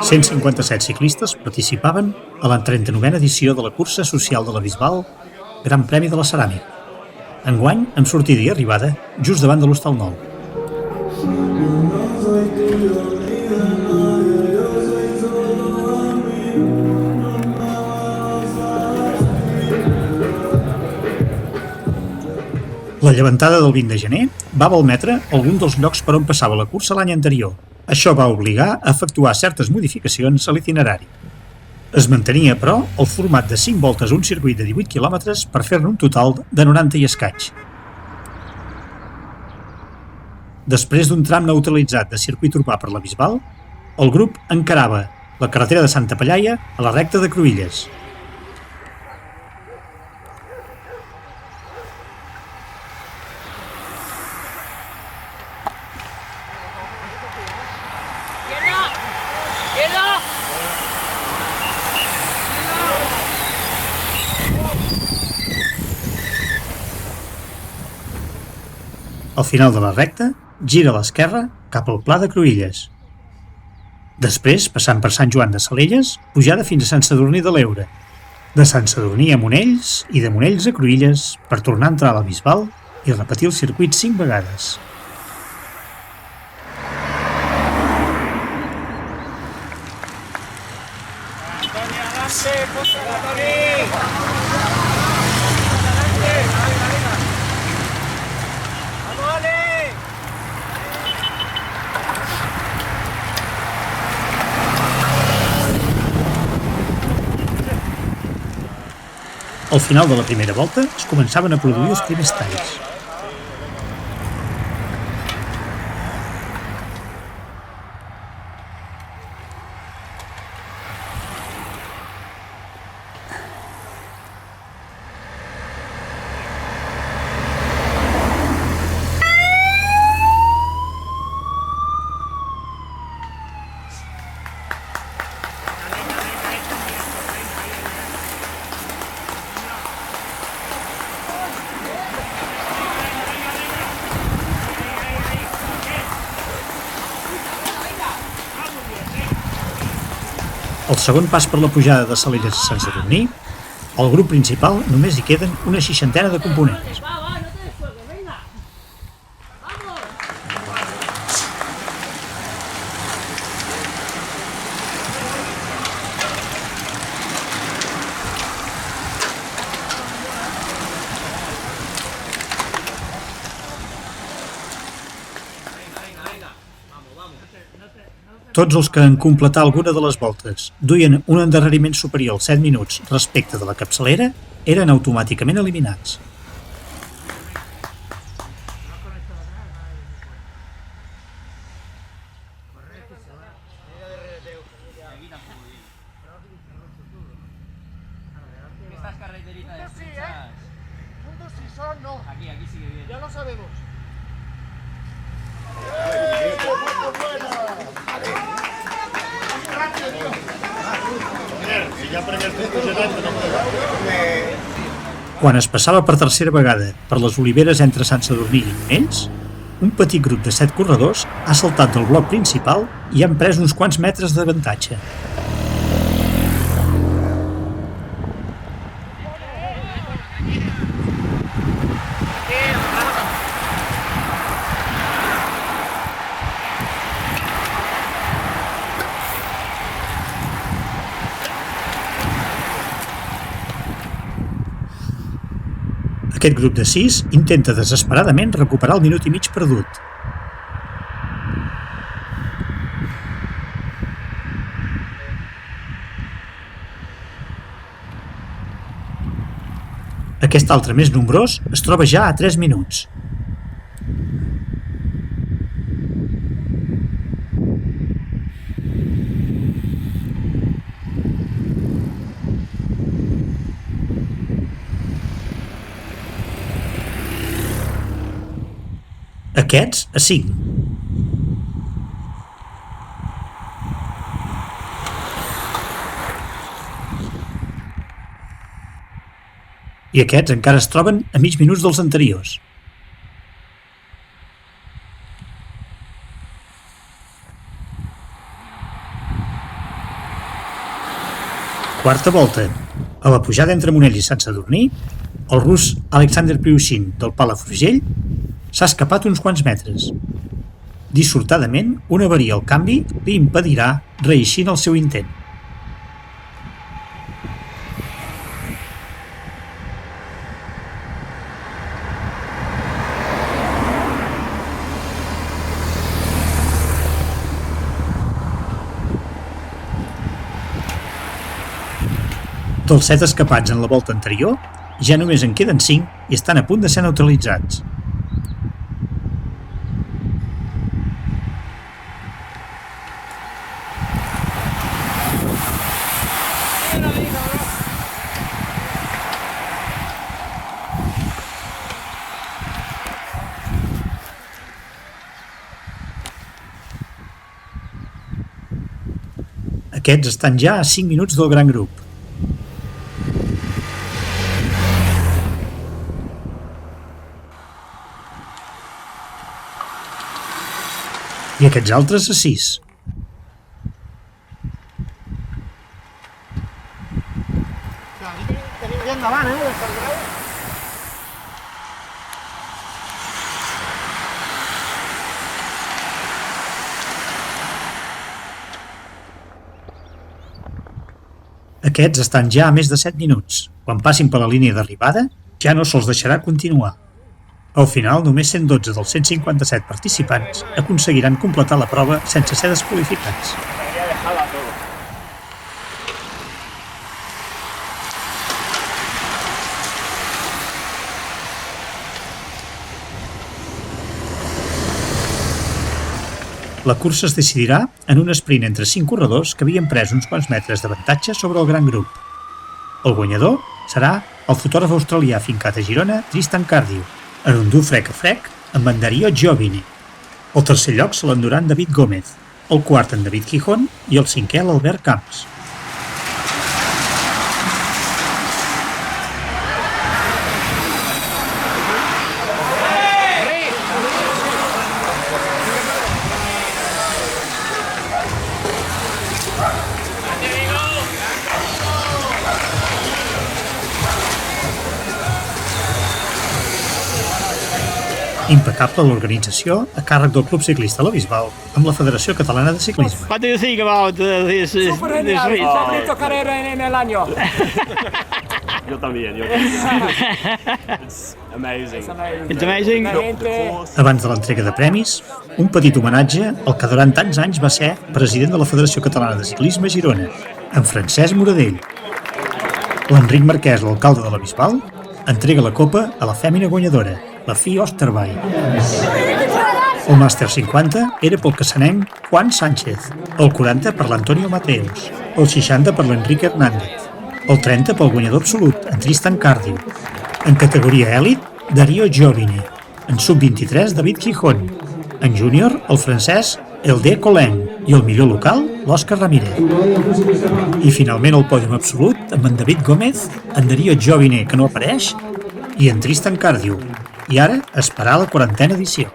157 ciclistes participaven a la 39a edició de la cursa social de la Bisbal Gran Premi de la Ceràmica. Enguany, amb sortida i arribada, just davant de l'Hostal Nou. La llevantada del 20 de gener va malmetre algun dels llocs per on passava la cursa l'any anterior. Això va obligar a efectuar certes modificacions a l'itinerari. Es mantenia, però, el format de 5 voltes a un circuit de 18 quilòmetres per fer-ne un total de 90 i escaig. Després d'un tram neutralitzat de circuit urbà per la Bisbal, el grup encarava la carretera de Santa Pellaia a la recta de Cruïlles. Al final de la recta, gira a l'esquerra cap al Pla de Cruïlles. Després, passant per Sant Joan de Salelles, pujada fins a Sant Sadurní de l'Eure. De Sant Sadurní a Monells i de Monells a Cruïlles per tornar a entrar a la Bisbal i repetir el circuit 5 vegades. Al final de la primera volta es començaven a produir els primers talls. Al segon pas per la pujada de Salelles a Sant Sadurní, al grup principal només hi queden una 60ena de components. Tots els que en completar alguna de les voltes duien un endarreriment superior als 7 minuts respecte de la capçalera eren automàticament eliminats. Quan es passava per tercera vegada per les oliveres entre Sant Sadurní i Monells, un petit grup de 7 corredors ha saltat del bloc principal i han pres uns quants metres d'avantatge. Aquest grup de 6 intenta desesperadament recuperar el minut i mig perdut. Aquest altre més nombrós es troba ja a 3 minuts. Aquests a 5. I aquests encara es troben a mig minuts dels anteriors. Quarta volta. A la pujada entre Monell i Sant Sadurní, el rus Alexander Priushin del Palafrugell s'ha escapat uns quants metres. Dissortadament, una avaria al canvi li impedirà reeixir en el seu intent. Dels 7 escapats en la volta anterior, ja només en queden 5 i estan a punt de ser neutralitzats. Aquests estan ja a 5 minuts del gran grup. I aquests altres a 6. Tenim gent davant, Aquests estan ja a més de 7 minuts. Quan passin per la línia d'arribada, ja no se'ls deixarà continuar. Al final, només 112 dels 157 participants aconseguiran completar la prova sense ser desqualificats. La cursa es decidirà en un sprint entre 5 corredors que havien pres uns quants metres d'avantatge sobre el gran grup. El guanyador serà el fotògraf australià fincat a Girona, Tristan Cardew, en un dur frec a frec amb en Dario Giovine. El tercer lloc se l'endurà en David Gómez, el quart en David Gijón i el cinquè l'Albert Camps. Impecable l'organització a càrrec del Club Ciclista La Bisbal amb la Federació Catalana de Ciclisme. What do you think about this race? Favorito carrera en el año. Yo también. It's amazing. It's amazing. La gente... Abans de l'entrega de premis, un petit homenatge al que durant tants anys va ser president de la Federació Catalana de Ciclisme a Girona, en Francesc Moradell. L'Enric Marquès, l'alcalde de la Bisbal, entrega la copa a la fèmina guanyadora, la Fi Osterbay. El màster 50 era pel cassanenc Juan Sánchez, el 40 per l'Antonio Mateos, el 60 per l'Enrique Hernández, el 30 pel guanyador absolut, en Tristan Cardew, en categoria èlit, Dario Giovine, en sub-23, David Gijón, en júnior, el francès Eldé Collin i el millor local, l'Òscar Ramírez. I finalment el pòdium absolut amb en David Gómez, en Dario Giovine, que no apareix, i en Tristan Cardew. I ara, esperar la 40a edició.